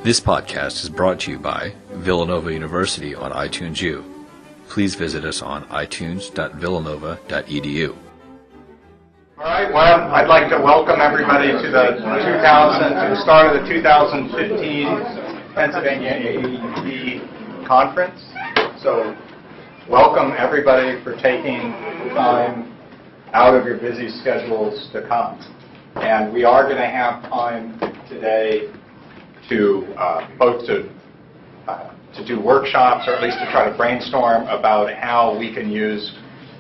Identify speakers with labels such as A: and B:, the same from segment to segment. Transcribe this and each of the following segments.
A: This podcast is brought to you by Villanova University on iTunes U. Please visit us on itunes.villanova.edu.
B: All right, well, I'd like to welcome everybody to the start of the 2015 Pennsylvania AAUP conference. So welcome everybody for taking time out of your busy schedules to come. And we are going to have time today to both to do workshops, or at least to try to brainstorm about how we can use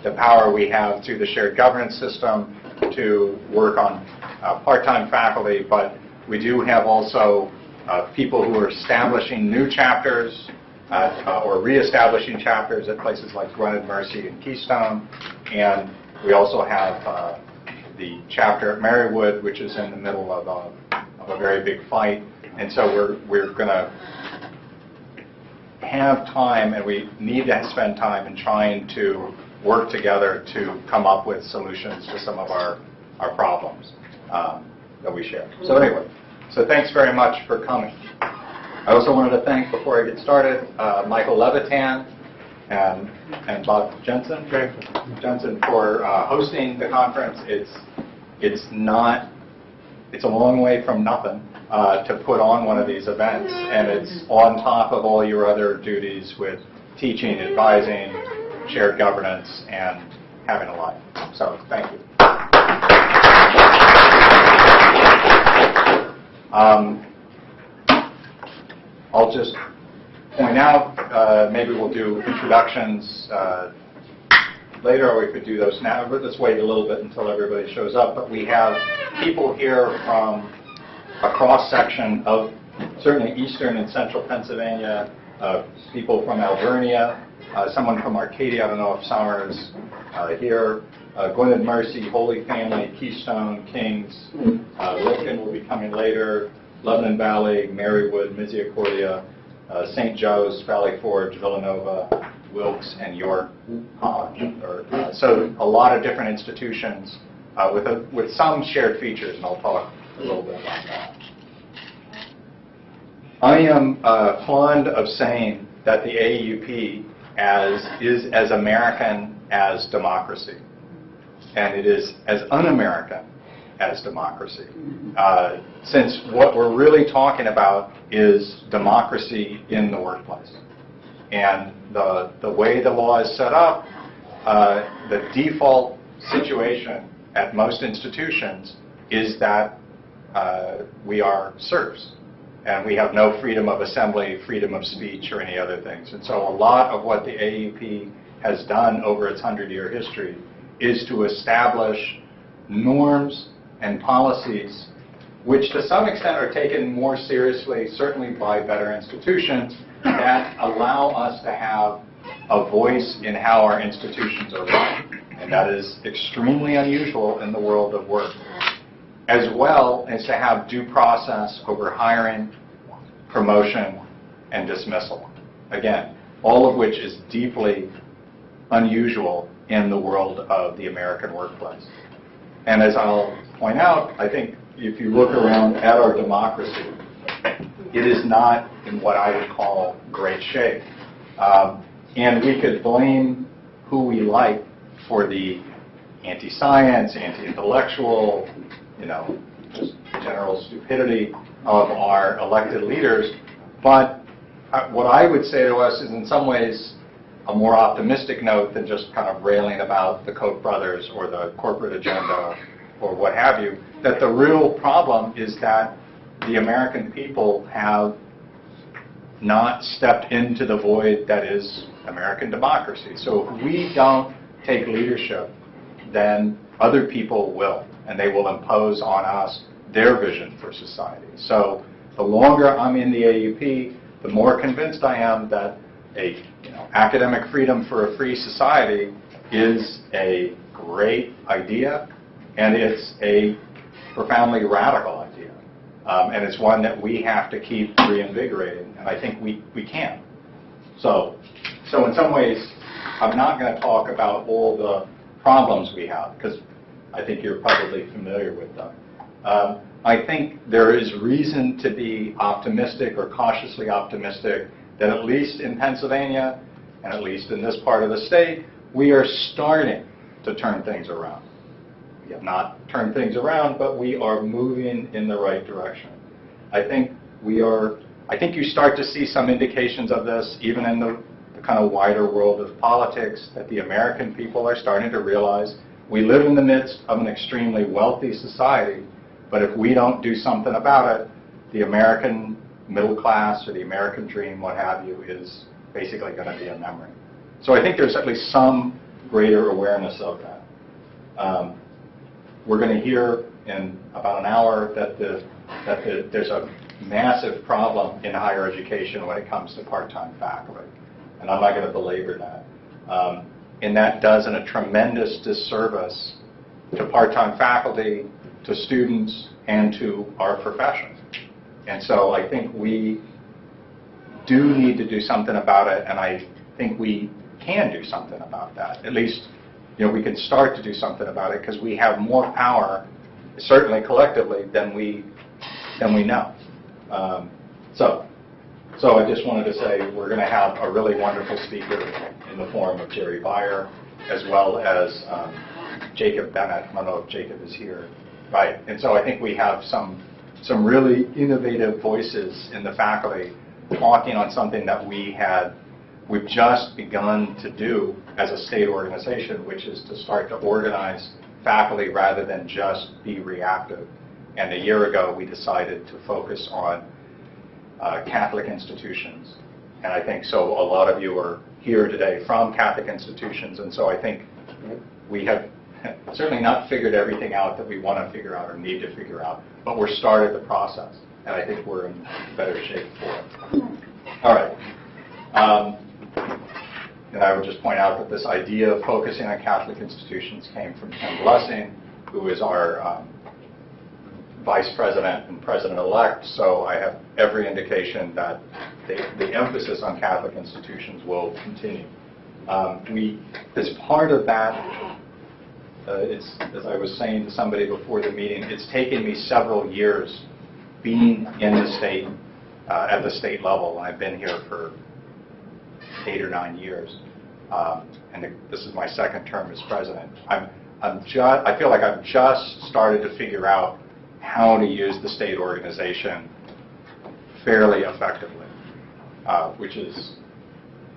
B: the power we have through the shared governance system to work on part-time faculty. But we do have also people who are establishing new chapters or reestablishing chapters at places like Gwinnett Mercy and Keystone. And we also have the chapter at Marywood, which is in the middle of a very big fight. And so we're going to have time, and we need to spend time in trying to work together to come up with solutions to some of our problems that we share. So anyway, so thanks very much for coming. I also wanted to thank, before I get started, Michael Levitan and Bob Jensen for hosting the conference. It's a long way from nothing to put on one of these events, and it's on top of all your other duties with teaching, advising, shared governance, and having a life. So thank you. I'll just point out, maybe we'll do introductions later, or we could do those now, but let's wait a little bit until everybody shows up. But we have people here from a cross-section of certainly eastern and central Pennsylvania, people from Alvernia, someone from Arcadia, I don't know if Summer's here, Gwinnett Mercy, Holy Family, Keystone, Kings, Lipton will be coming later, Lebanon Valley, Marywood, Misericordia, St. Joe's, Valley Forge, Villanova, Wilkes, and York College. So a lot of different institutions with some shared features, and I'll talk a little bit about that. I am fond of saying that the AAUP is as American as democracy, and it is as un-American as democracy, since what we're really talking about is democracy in the workplace. And the way the law is set up, the default situation at most institutions is that we are serfs, and we have no freedom of assembly, freedom of speech, or any other things. And so a lot of what the AAUP has done over its 100-year history is to establish norms and policies which to some extent are taken more seriously, certainly by better institutions, that allow us to have a voice in how our institutions are run. And that is extremely unusual in the world of work, as well as to have due process over hiring, promotion, and dismissal. Again, all of which is deeply unusual in the world of the American workplace. And as I'll point out, I think if you look around at our democracy, it is not in what I would call great shape. And we could blame who we like for the anti-science, anti-intellectual, just general stupidity of our elected leaders. But what I would say to us is in some ways a more optimistic note than just kind of railing about the Koch brothers or the corporate agenda or what have you, that the real problem is that the American people have not stepped into the void that is American democracy. So if we don't take leadership, then other people will, and they will impose on us their vision for society. So the longer I'm in the AAUP, the more convinced I am that academic freedom for a free society is a great idea, and it's a profoundly radical idea. And it's one that we have to keep reinvigorating, and I think we can. So in some ways, I'm not going to talk about all the problems we have, because I think you're probably familiar with them. I think there is reason to be optimistic or cautiously optimistic that at least in Pennsylvania, and at least in this part of the state, we are starting to turn things around. We have not turned things around, but we are moving in the right direction. I think you start to see some indications of this even in the kind of wider world of politics, that the American people are starting to realize we live in the midst of an extremely wealthy society, but if we don't do something about it, the American middle class or the American dream, what have you, is basically going to be a memory. So I think there's at least some greater awareness of that. We're going to hear in about an hour that there's a massive problem in higher education when it comes to part-time faculty. And I'm not going to belabor that. And that does a tremendous disservice to part-time faculty, to students, and to our profession. And so I think we do need to do something about it, and I think we can do something about that. At least, we can start to do something about it because we have more power, certainly collectively, than we know. So I just wanted to say we're going to have a really wonderful speaker in the form of Jerry Beyer, as well as Jacob Bennett. I don't know if Jacob is here. Right. And so I think we have some really innovative voices in the faculty talking on something that we've just begun to do as a state organization, which is to start to organize faculty rather than just be reactive. And a year ago, we decided to focus on Catholic institutions. And I think so a lot of you are here today from Catholic institutions, and so I think we have certainly not figured everything out that we want to figure out or need to figure out, but we're started the process, and I think we're in better shape for it. All right. And I would just point out that this idea of focusing on Catholic institutions came from Tim Blessing, who is our Vice President and President-elect, so I have every indication that the emphasis on Catholic institutions will continue. As part of that, as I was saying to somebody before the meeting, it's taken me several years being in the state, at the state level. I've been here for 8 or 9 years, and this is my second term as president. I feel like I've just started to figure out how to use the state organization fairly effectively, which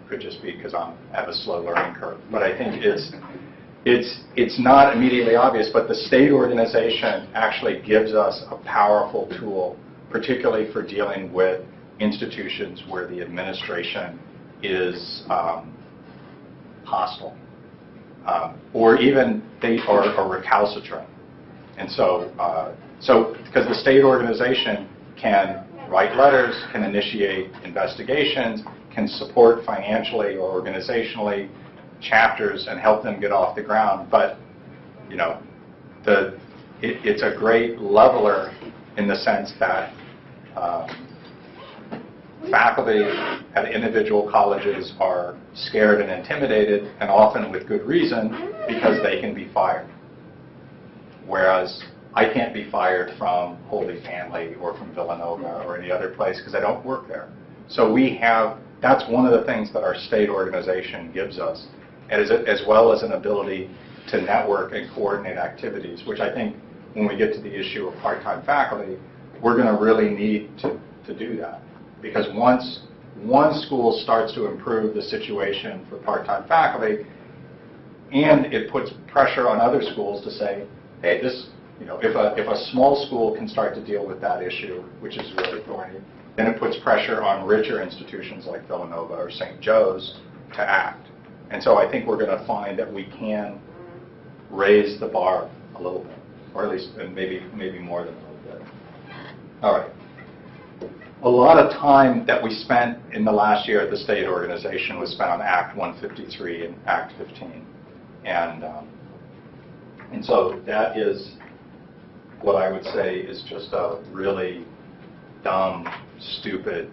B: could just be because I have a slow learning curve. But I think it's not immediately obvious, but the state organization actually gives us a powerful tool, particularly for dealing with institutions where the administration is hostile, or even they are recalcitrant. And so because the state organization can write letters, can initiate investigations, can support financially or organizationally chapters and help them get off the ground. But, it's a great leveler in the sense that faculty at individual colleges are scared and intimidated, and often with good reason, because they can be fired. Whereas I can't be fired from Holy Family or from Villanova or any other place because I don't work there. So that's one of the things that our state organization gives us, as well as an ability to network and coordinate activities, which I think when we get to the issue of part-time faculty, we're going to really need to do that. Because once one school starts to improve the situation for part-time faculty, and it puts pressure on other schools to say, hey, if a small school can start to deal with that issue, which is really thorny, then it puts pressure on richer institutions like Villanova or St. Joe's to act. And so I think we're going to find that we can raise the bar a little bit, or at least maybe more than a little bit. All right. A lot of time that we spent in the last year at the state organization was spent on Act 153 and Act 15. And so that is what I would say is just a really dumb, stupid,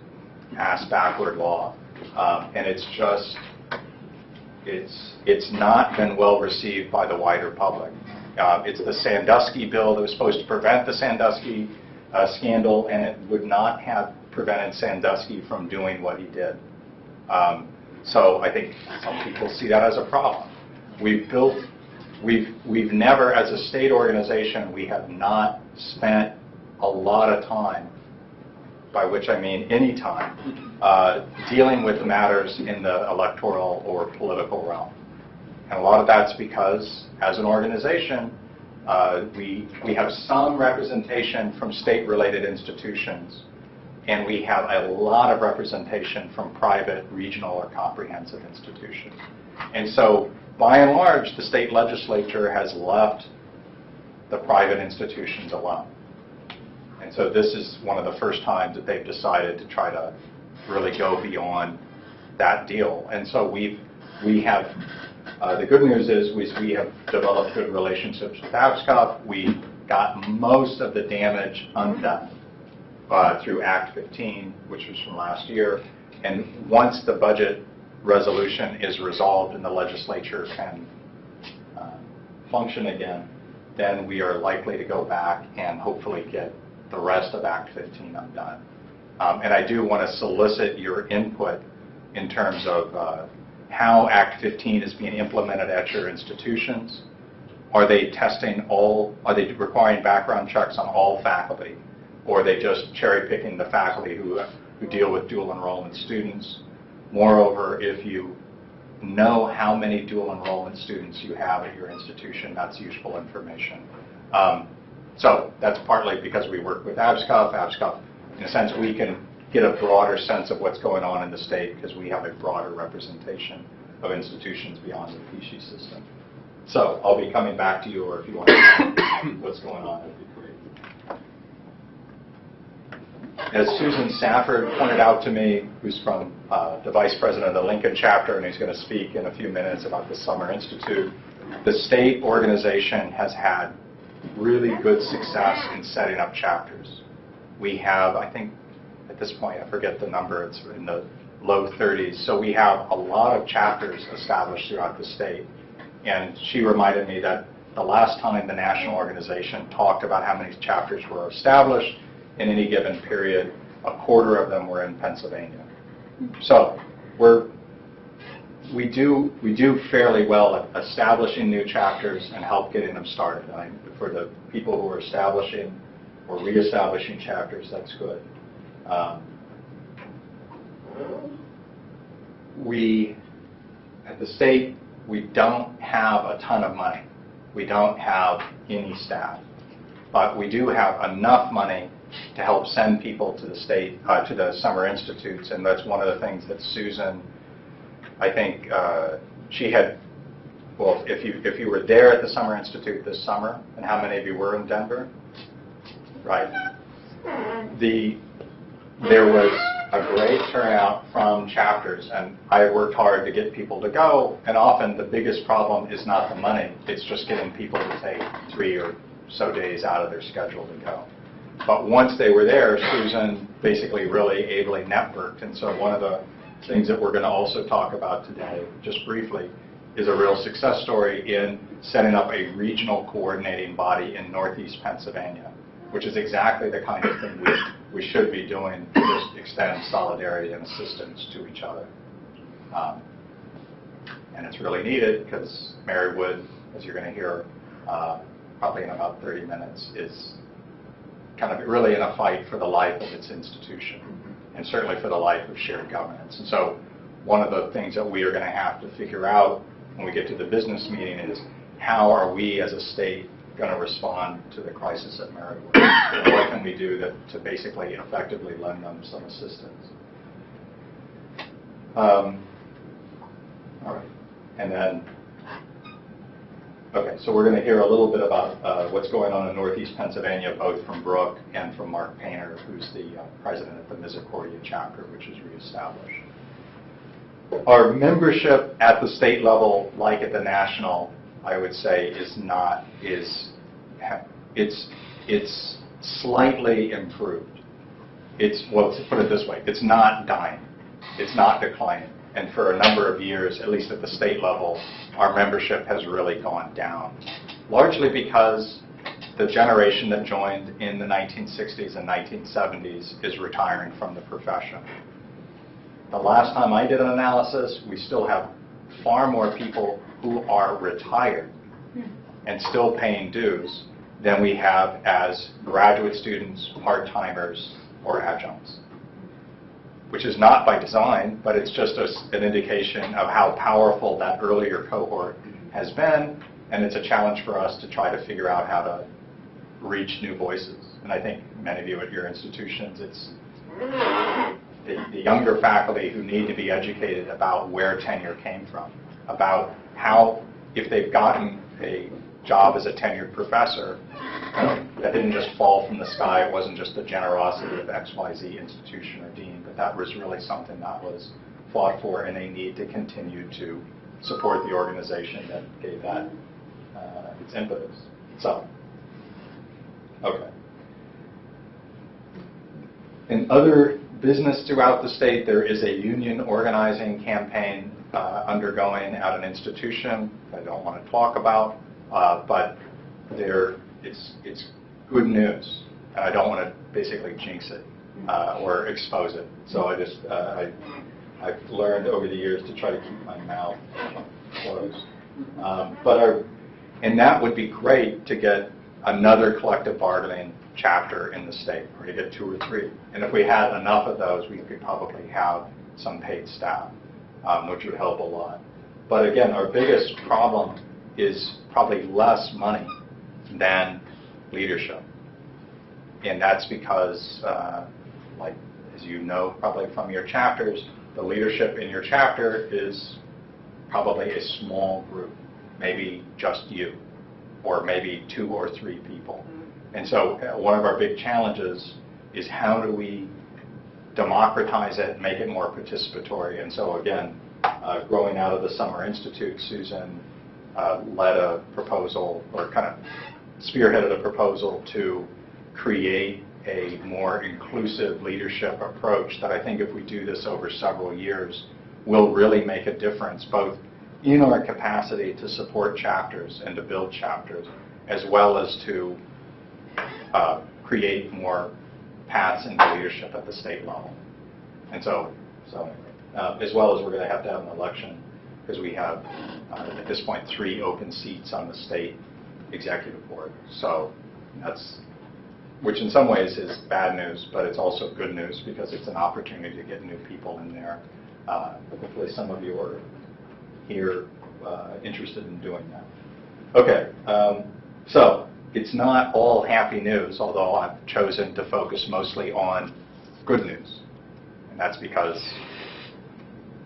B: ass-backward law. And it's not been well received by the wider public. It's the Sandusky bill that was supposed to prevent the Sandusky scandal, and it would not have prevented Sandusky from doing what he did. So I think some people see that as a problem. We've never, as a state organization, we have not spent a lot of time, by which I mean any time, dealing with matters in the electoral or political realm. And a lot of that's because, as an organization, we have some representation from state-related institutions, and we have a lot of representation from private, regional, or comprehensive institutions. And so, by and large, the state legislature has left the private institutions alone. And so this is one of the first times that they've decided to try to really go beyond that deal. And so we have, the good news is we have developed good relationships with ABSCOP. We got most of the damage undone through Act 15, which was from last year. And once the budget resolution is resolved and the legislature can function again, then we are likely to go back and hopefully get the rest of Act 15 undone. And I do want to solicit your input in terms of how Act 15 is being implemented at your institutions. Are they testing all, are they requiring background checks on all faculty? Or are they just cherry picking the faculty who deal with dual enrollment students? Moreover, if you know how many dual enrollment students you have at your institution, that's useful information. So that's partly because we work with ABSCOP. ABSCOP, in a sense, we can get a broader sense of what's going on in the state because we have a broader representation of institutions beyond the PC system. So I'll be coming back to you, or if you want to know what's going on, that'd be great. As Susan Safford pointed out to me, who's from the vice president of the Lincoln chapter, and who's going to speak in a few minutes about the Summer Institute, the state organization has had really good success in setting up chapters. We have, I think, at this point, I forget the number, it's in the low 30s. So we have a lot of chapters established throughout the state. And she reminded me that the last time the national organization talked about how many chapters were established in any given period, a quarter of them were in Pennsylvania. So we do fairly well at establishing new chapters and help getting them started. For the people who are establishing or reestablishing chapters, that's good. At the state, we don't have a ton of money. We don't have any staff. But we do have enough money to help send people to the state, to the summer institutes, and that's one of the things that Susan, I think, she had, well, if you were there at the Summer Institute this summer, and how many of you were in Denver? Right. There was a great turnout from chapters, and I worked hard to get people to go, and often the biggest problem is not the money, it's just getting people to take 3 or so days out of their schedule to go. But once they were there, Susan basically really ably networked, and so one of the things that we're going to also talk about today, just briefly, is a real success story in setting up a regional coordinating body in Northeast Pennsylvania, which is exactly the kind of thing we should be doing to just extend solidarity and assistance to each other. And it's really needed because Marywood, as you're going to hear probably in about 30 minutes, is kind of really in a fight for the life of its institution, and certainly for the life of shared governance. And so one of the things that we are going to have to figure out when we get to the business meeting is how are we as a state going to respond to the crisis at Marywood? And what can we do to basically effectively lend them some assistance? All right. And then, okay, so we're going to hear a little bit about what's going on in Northeast Pennsylvania, both from Brooke and from Mark Painter, who's the president of the Misericordia chapter, which is reestablished. Our membership at the state level, like at the national, I would say, it's slightly improved. Well, to put it this way, it's not dying. It's not declining. And for a number of years, at least at the state level, our membership has really gone down, largely because the generation that joined in the 1960s and 1970s is retiring from the profession. The last time I did an analysis, we still have far more people who are retired and still paying dues than we have as graduate students, part-timers, or adjuncts. Which is not by design, but it's just an indication of how powerful that earlier cohort has been, and it's a challenge for us to try to figure out how to reach new voices. And I think many of you at your institutions, it's the younger faculty who need to be educated about where tenure came from, about how, if they've gotten a job as a tenured professor, that didn't just fall from the sky. It wasn't just the generosity of XYZ institution or dean, but that was really something that was fought for, and they need to continue to support the organization that gave that its impetus. So, okay. In other business throughout the state, there is a union organizing campaign undergoing at an institution I don't want to talk about, but it's good news. And I don't want to basically jinx it or expose it. So I've learned over the years to try to keep my mouth closed. And that would be great to get another collective bargaining chapter in the state, or to get 2 or 3. And if we had enough of those, we could probably have some paid staff, which would help a lot. But again, our biggest problem is probably less money than leadership. And that's because, like, as you know probably from your chapters, the leadership in your chapter is probably a small group, maybe just you, or maybe 2 or 3 people. And so one of our big challenges is how do we democratize it and make it more participatory. And so again, growing out of the Summer Institute, Susan led a proposal, or kind of spearheaded a proposal to create a more inclusive leadership approach that I think if we do this over several years will really make a difference, both in our capacity to support chapters and to build chapters, as well as to create more paths into leadership at the state level. And so as well as we're going to have an election, because we have, at this point, 3 open seats on the state executive board. So that's, which in some ways is bad news, but it's also good news because it's an opportunity to get new people in there. Hopefully some of you are here interested in doing that. Okay, so it's not all happy news, although I've chosen to focus mostly on good news. And that's because,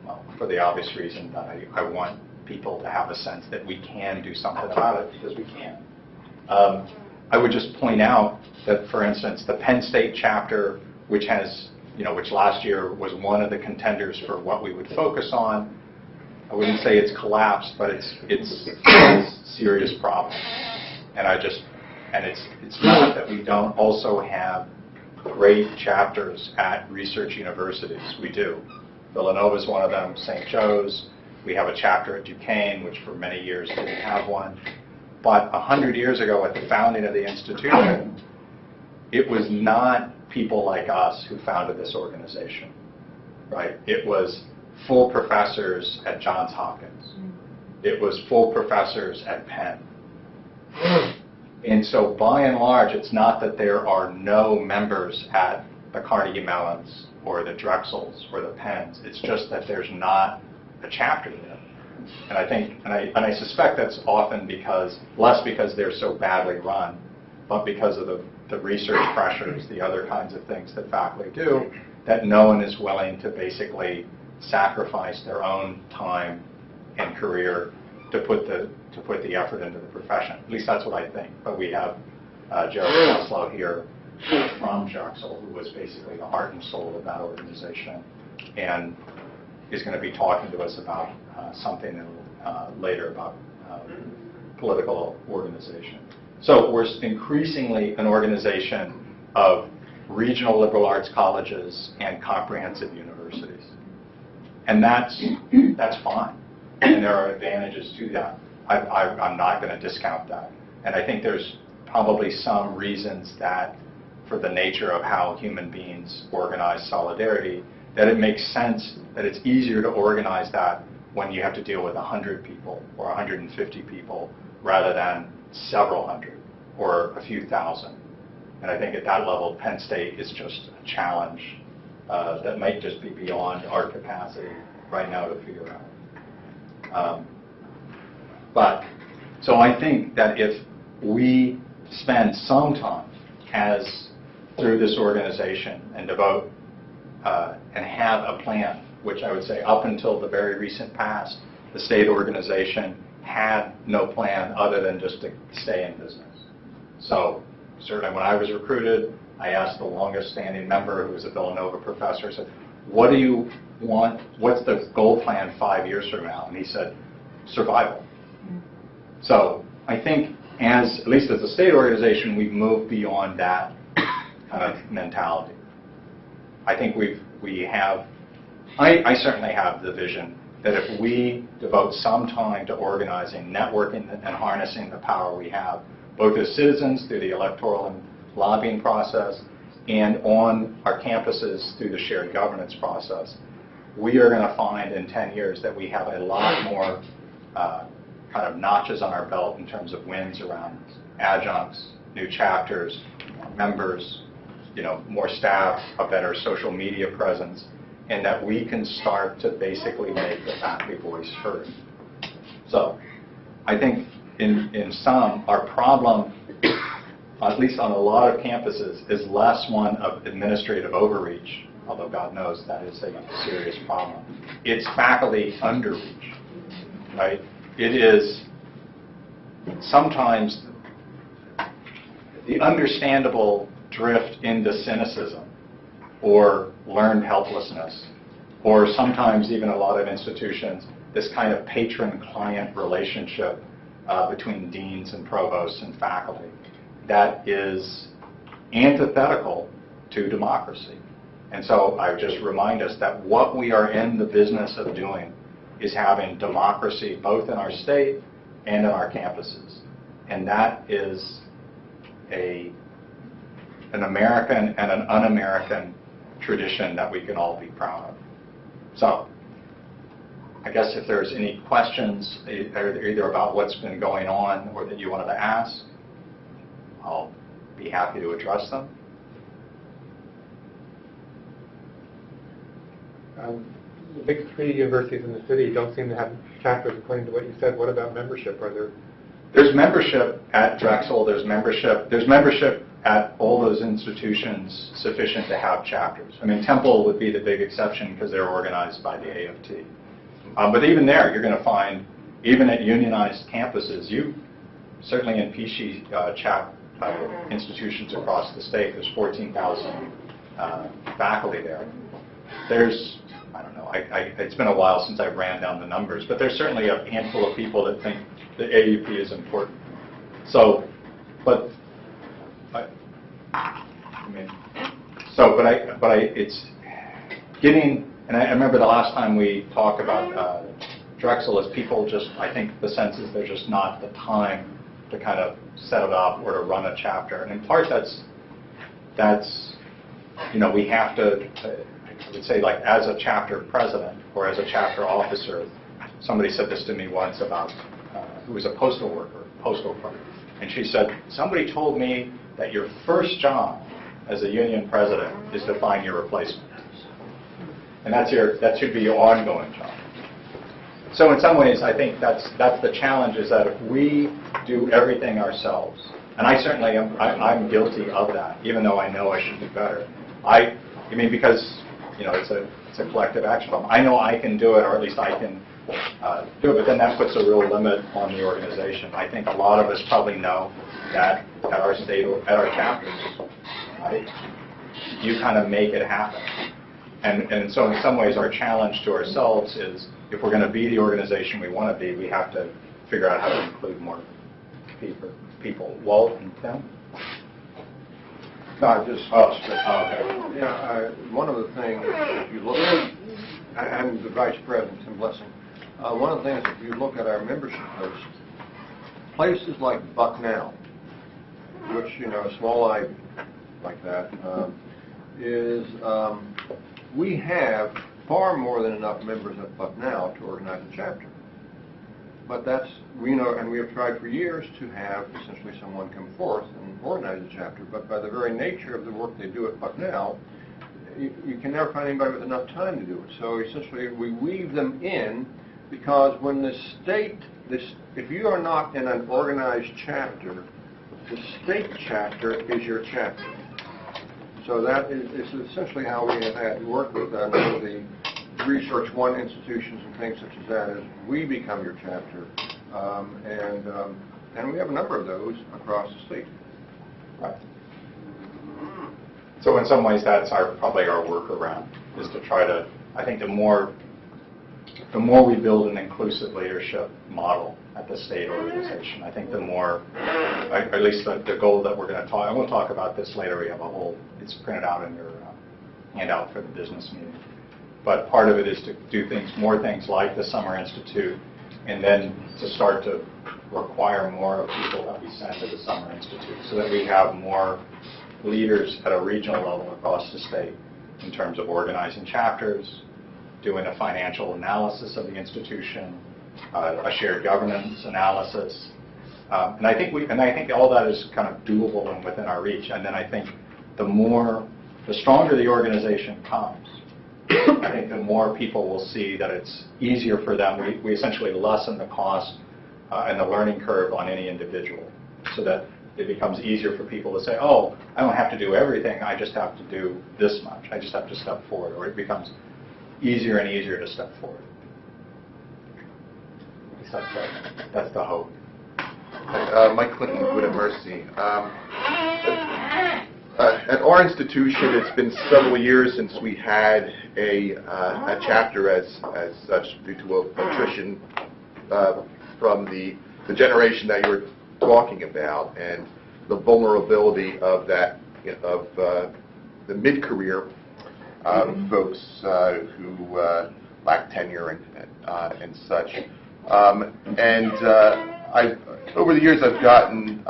B: well, for the obvious reason that I want people to have a sense that we can do something about it, because we can. I would just point out that, for instance, the Penn State chapter, which has, which last year was one of the contenders for what we would focus on, I wouldn't say it's collapsed, but it's serious problems. And it's not that we don't also have great chapters at research universities. We do. Villanova is one of them, St. Joe's. We have a chapter at Duquesne, which for many years didn't have one. But 100 years ago, at the founding of the institution, it was not people like us who founded this organization, right? It was full professors at Johns Hopkins. It was full professors at Penn. And so by and large, it's not that there are no members at the Carnegie Mellons or the Drexels or the Penns. It's just that there's not a chapter there. And I think, and I suspect that's often less because they're so badly run, but because of the research pressures, the other kinds of things that faculty do, that no one is willing to basically sacrifice their own time and career to put the effort into the profession. At least that's what I think. But we have Jerry Kesslow here from Drexel, who was basically the heart and soul of that organization, and is going to be talking to us about something later about political organization. So we're increasingly an organization of regional liberal arts colleges and comprehensive universities. And that's fine. And there are advantages to that. I'm not going to discount that. And I think there's probably some reasons that, for the nature of how human beings organize solidarity, that it makes sense that it's easier to organize that when you have to deal with 100 people or 150 people rather than several hundred or a few thousand. And I think at that level, Penn State is just a challenge that might just be beyond our capacity right now to figure out. So I think that if we spend some time through this organization and devote and have a plan, which I would say up until the very recent past, the state organization had no plan other than just to stay in business. So certainly when I was recruited, I asked the longest standing member, who was a Villanova professor, I said, what do you want, what's the goal plan 5 years from now? And he said, survival. So I think at least as a state organization, we've moved beyond that kind of mentality. I think I certainly have the vision that if we devote some time to organizing, networking, and harnessing the power we have, both as citizens through the electoral and lobbying process, and on our campuses through the shared governance process, we are going to find in 10 years that we have a lot more kind of notches on our belt in terms of wins around adjuncts, new chapters, members, more staff, a better social media presence, and that we can start to basically make the faculty voice heard. So I think in sum, our problem, at least on a lot of campuses, is less one of administrative overreach, although God knows that is a serious problem. It's faculty underreach, right? It is sometimes the understandable drift into cynicism or learned helplessness, or sometimes even a lot of institutions, this kind of patron-client relationship between deans and provosts and faculty that is antithetical to democracy. And so I just remind us that what we are in the business of doing is having democracy both in our state and in our campuses. And that is an American and an un-American tradition that we can all be proud of. So I guess if there's any questions either about what's been going on or that you wanted to ask, I'll be happy to address them.
C: The big three universities in the city don't seem to have chapters, according to what you said. What about membership?
B: There's membership at Drexel. There's membership at all those institutions sufficient to have chapters. I mean, Temple would be the big exception because they're organized by the AFT. But even there, you're going to find, even at unionized campuses, certainly in PC institutions across the state, there's 14,000 faculty there. There's, I don't know, it's been a while since I ran down the numbers, but there's certainly a handful of people that think the AAUP is important. So, it's getting, and I remember the last time we talked about Drexel is people just, I think the sense is there's just not the time to kind of set it up or to run a chapter. And in part that's we have to, I would say, like, as a chapter president or as a chapter officer, somebody said this to me once about, who was a postal worker, postal clerk, and she said, somebody told me that your first job as a union president is to find your replacement. And that should be your ongoing job. So in some ways, I think that's the challenge, is that if we do everything ourselves, and I certainly am, I'm guilty of that, even though I know I should do better. Because it's a collective action problem. I know I can do it, or at least I can do it, but then that puts a real limit on the organization. I think a lot of us probably know that at our state, at our chapters, you kind of make it happen. And so in some ways, our challenge to ourselves is, if we're going to be the organization we want to be, we have to figure out how to include more people. Walt and Tim?
D: No, I just
B: okay.
D: Yeah, one of the things, if you look at, I'm the Vice President, Tim Blessing. One of the things, if you look at our membership list, places like Bucknell which, a small I like that, is we have far more than enough members up now to organize a chapter. But that's, we know, and we have tried for years to have essentially someone come forth and organize a chapter, but by the very nature of the work they do at Bucknell, you can never find anybody with enough time to do it. So essentially we weave them in, because when the state, if you are not in an organized chapter, the state chapter is your chapter. So that is essentially how we have had to work with the Research One institutions and things such as that, is we become your chapter. And we have a number of those across the state.
B: Right. So in some ways, that's probably our workaround, is to try to, I think the more we build an inclusive leadership model at the state organization, I think the more, at least the goal that we're going to talk, and we'll talk about this later, we have a whole, it's printed out in your handout for the business meeting. But part of it is to do more things like the Summer Institute, and then to start to require more of people that we send to the Summer Institute, so that we have more leaders at a regional level across the state in terms of organizing chapters, doing a financial analysis of the institution, a shared governance analysis, and I think all that is kind of doable and within our reach. And then I think the stronger the organization comes, I think the more people will see that it's easier for them. We essentially lessen the cost and the learning curve on any individual, so that it becomes easier for people to say, oh, I don't have to do everything, I just have to do this much, I just have to step forward, or it becomes easier and easier to step forward. That's the hope.
E: Mike Clinton, Good at Mercy. At our institution, it's been several years since we had a chapter as such, due to attrition from the generation that you were talking about, and the vulnerability of that, of the mid-career folks who lack tenure and such. Over the years, I've gotten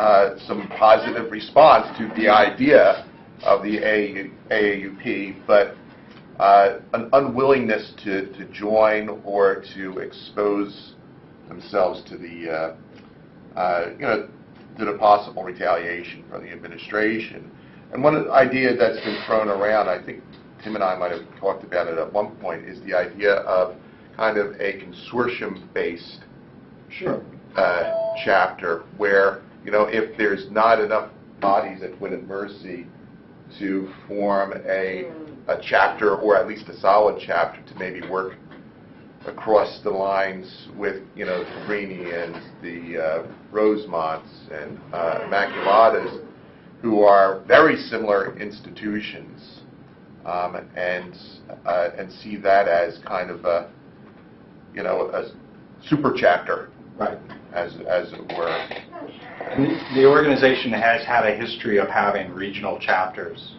E: some positive response to the idea of the AAUP, but an unwillingness to join or to expose themselves to the to the possible retaliation from the administration. And one idea that's been thrown around, I think Tim and I might have talked about it at one point, is the idea of kind of a consortium-based chapter, where, if there's not enough bodies at Good at Mercy to form a chapter, or at least a solid chapter, to maybe work across the lines with, the Greenians, the Rosemonts, and Immaculatas, who are very similar institutions, and see that as kind of a, a super chapter,
B: right,
E: as it were.
B: And the organization has had a history of having regional chapters.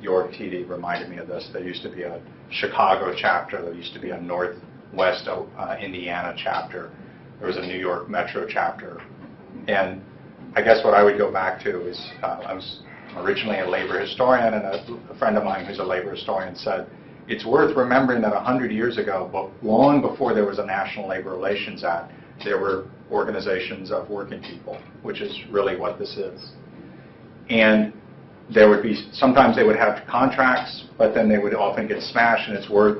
B: York TD reminded me of this. There used to be a Chicago chapter. There used to be a Northwest Indiana chapter. There was a New York Metro chapter. And I guess what I would go back to is I was originally a labor historian, and a friend of mine who's a labor historian said, it's worth remembering that 100 years ago, but long before there was a National Labor Relations Act, there were organizations of working people, which is really what this is. And there would be, sometimes they would have contracts, but then they would often get smashed, and it's worth,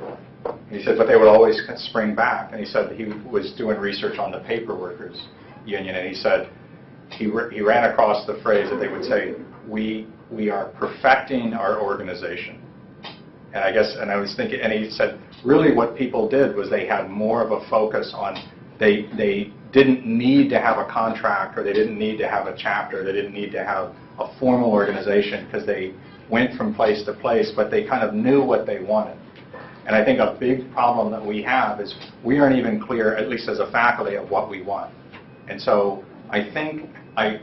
B: he said, but they would always spring back. And he said he was doing research on the paper workers union, and he said he ran across the phrase that they would say, we are perfecting our organization. And I was thinking, and he said, really what people did was they had more of a focus on, they didn't need to have a contract, or they didn't need to have a chapter, they didn't need to have a formal organization, because they went from place to place, but they kind of knew what they wanted. And I think a big problem that we have is we aren't even clear, at least as a faculty, of what we want. And so I think I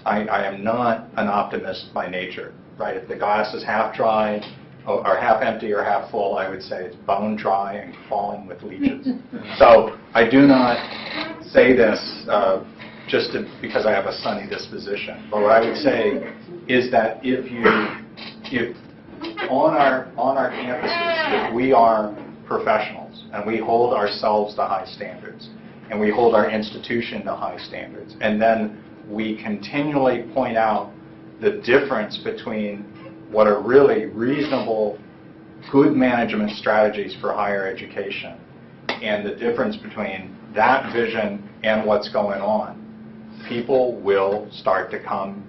B: am not an optimist by nature, right? If the glass is half dry, or half empty or half full, I would say it's bone dry and falling with leeches. So I do not say this because I have a sunny disposition. But what I would say is that if on our campuses, if we are professionals and we hold ourselves to high standards and we hold our institution to high standards, and then we continually point out the difference between what are really reasonable, good management strategies for higher education and the difference between that vision and what's going on, people will start to come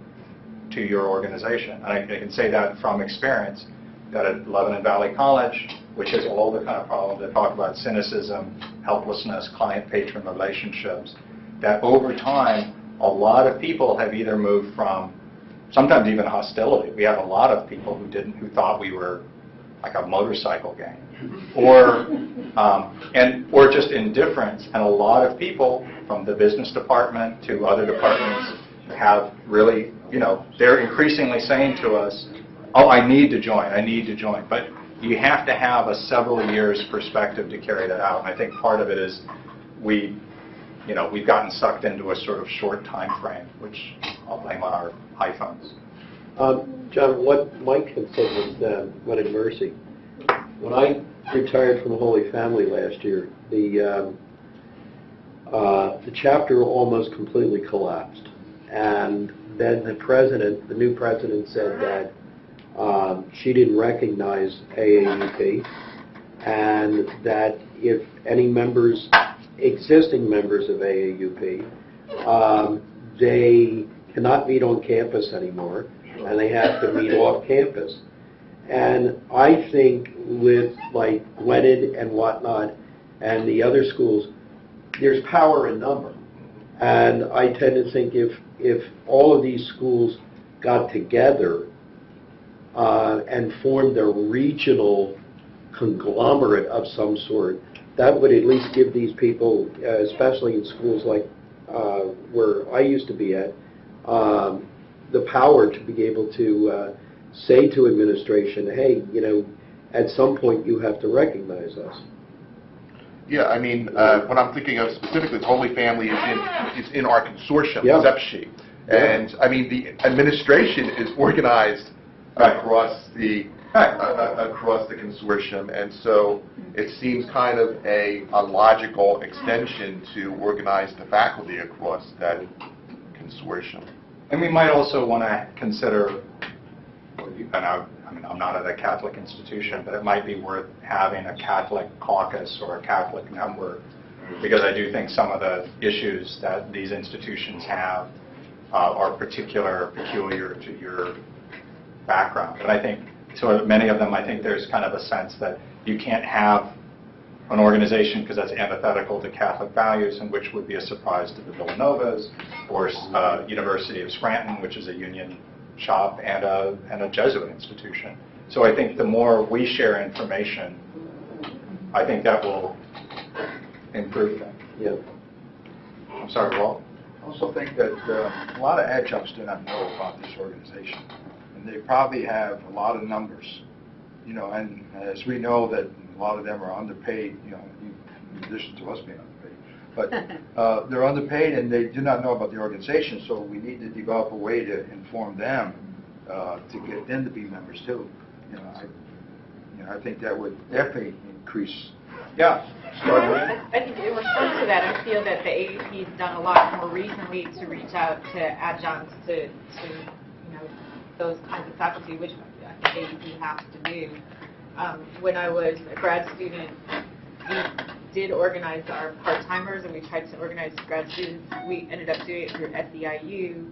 B: to your organization. And I can say that from experience, that at Lebanon Valley College, which has all the kind of problems that talk about cynicism, helplessness, client-patron relationships, that over time, a lot of people have either moved from, sometimes even hostility. We have a lot of people who thought we were like a motorcycle gang, or just indifference. And a lot of people from the business department to other departments have really, they're increasingly saying to us, oh, I need to join. But you have to have a several years perspective to carry that out. And I think part of it is we've gotten sucked into a sort of short time frame, which I'll blame on our iPhones.
F: John, what Mike had said was what at Mercy. When I retired from Holy Family last year, the chapter almost completely collapsed. And then the new president said that she didn't recognize AAUP, and that if any existing members of AAUP, they cannot meet on campus anymore, and they have to meet off campus. And I think with like Gwinnett and whatnot and the other schools, there's power in number. And I tend to think if all of these schools got together and formed a regional conglomerate of some sort, that would at least give these people, especially in schools like where I used to be at, the power to be able to say to administration, hey, at some point you have to recognize us.
E: Yeah, I mean, what I'm thinking of specifically is Holy Family is in our consortium,
F: Yeah.
E: ZEPSHI. And, I mean, the administration is organized across the consortium, and so it seems kind of a logical extension to organize the faculty across that consortium.
B: And we might also want to consider, I'm not at a Catholic institution, but it might be worth having a Catholic caucus or a Catholic network, because I do think some of the issues that these institutions have are peculiar to your background. And I think, so many of them, I think there's kind of a sense that you can't have an organization because that's antithetical to Catholic values, and which would be a surprise to the Villanovas, or University of Scranton, which is a union shop and a Jesuit institution. So I think the more we share information, I think that will improve things.
F: Yeah.
B: I'm sorry, Walt?
G: I also think that a lot of adjuncts do not know about this organization, and they probably have a lot of numbers, and as we know that a lot of them are underpaid, in addition to us being underpaid, but they're underpaid and they do not know about the organization, so we need to develop a way to inform them to get them to be members too. I think that would definitely increase.
B: Yeah.
H: I think in response to that, I feel that the AAUP has done a lot more recently to reach out to adjuncts, to those kinds of faculty, which I think AAUP has to do. When I was a grad student, we did organize our part-timers, and we tried to organize grad students. We ended up doing it through SEIU.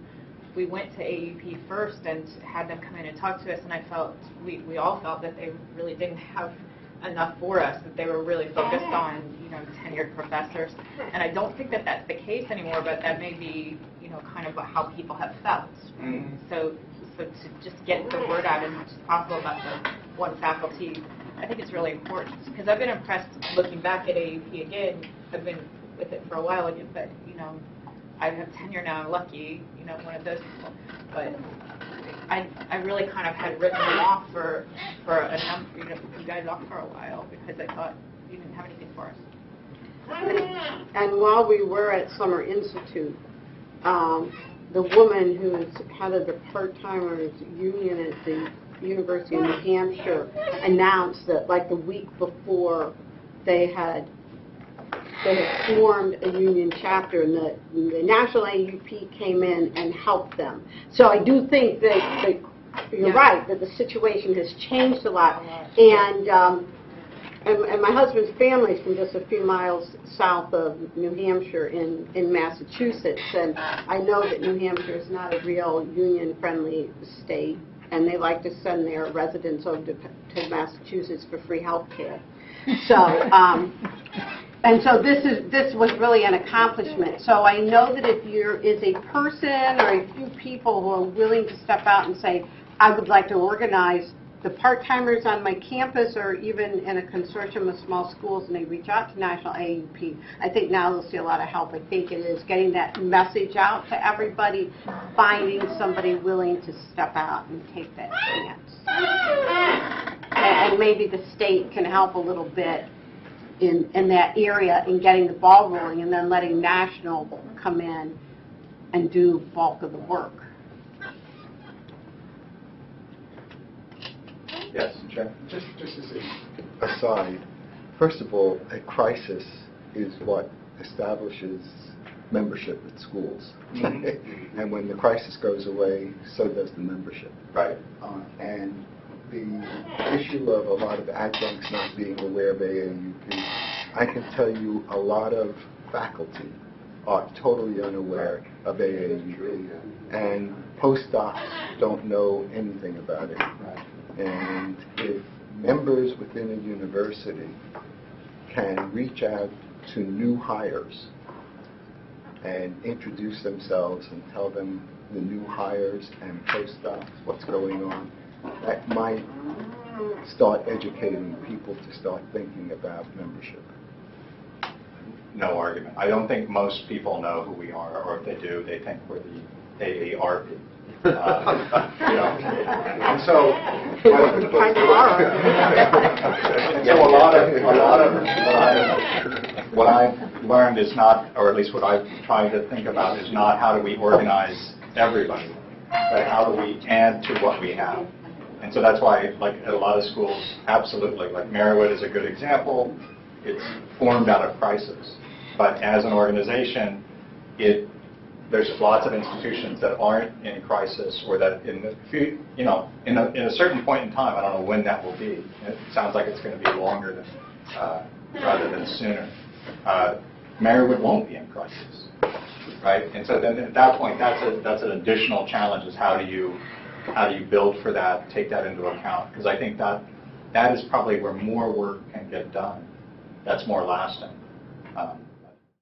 H: We went to AAUP first and had them come in and talk to us, and I felt, we all felt that they really didn't have enough for us, that they were really focused on, tenured professors. And I don't think that that's the case anymore, but that may be, kind of how people have felt. Mm-hmm. So to just get the word out as much as possible about the one faculty, I think it's really important. Because I've been impressed looking back at AAUP again. I've been with it for a while again, but, I have tenure now. I'm lucky, one of those people. But I really kind of had written them off for a number, you guys off for a while, because I thought you didn't have anything for us.
I: And while we were at Summer Institute, the woman who is head of the Part-Timers Union at the University of New Hampshire announced that like the week before they had formed a union chapter, and the national AAUP came in and helped them. So I do think that you're right, that the situation has changed a lot. And my husband's family is from just a few miles south of New Hampshire in Massachusetts, and I know that New Hampshire is not a real union-friendly state, and they like to send their residents over to Massachusetts for free health care. So, and so this was really an accomplishment. So I know that if there is a person or a few people who are willing to step out and say, I would like to organize the part-timers on my campus or even in a consortium of small schools, and they reach out to National AAUP, I think now they'll see a lot of help. I think it is getting that message out to everybody, finding somebody willing to step out and take that chance. And maybe the state can help a little bit in that area in getting the ball rolling, and then letting national come in and do bulk of the work.
B: Yes, Jeff?
J: Just as an aside, first of all, a crisis is what establishes membership at schools. And when the crisis goes away, so does the membership.
B: Right.
J: And the issue of a lot of adjuncts not being aware of AAUP, I can tell you a lot of faculty are totally unaware of AAUP. And postdocs don't know anything about it. And if members within a university can reach out to new hires and introduce themselves and tell them the new hires and postdocs what's going on, that might start educating people to start thinking about membership.
B: No argument. I don't think most people know who we are, or if they do, they think we're the AARP. And so what I've learned is not, or at least what I've tried to think about is not how do we organize everybody, but how do we add to what we have. And so that's why, like at a lot of schools, absolutely, like Marywood is a good example. It's formed out of crisis, but as an organization, there's lots of institutions that aren't in crisis, or that in a certain point in time, I don't know when that will be. It sounds like it's going to be longer than rather than sooner. Marywood won't be in crisis, right? And so then at that point, that's an additional challenge: is how do you build for that, take that into account? Because I think that is probably where more work can get done. That's more lasting.